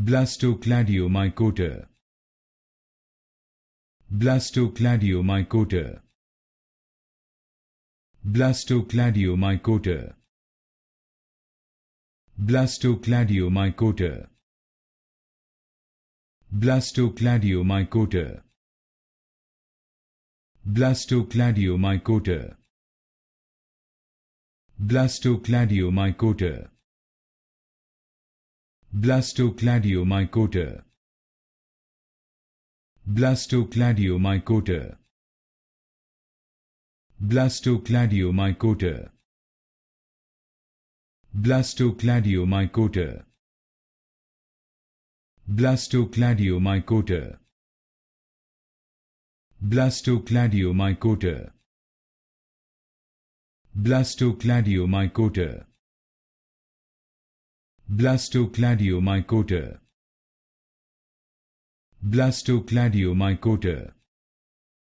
Blastocladiomycota. Blastocladiomycota. Blastocladiomycota. Blastocladiomycota. Blastocladiomycota. Blastocladiomycota. Blastocladiomycota. Blastocladiomycota. Blastocladiomycota. Blastocladiomycota. Blastocladiomycota. Blastocladiomycota. Blastocladiomycota. Blastocladiomycota. Blastocladiomycota. Blastocladiomycota.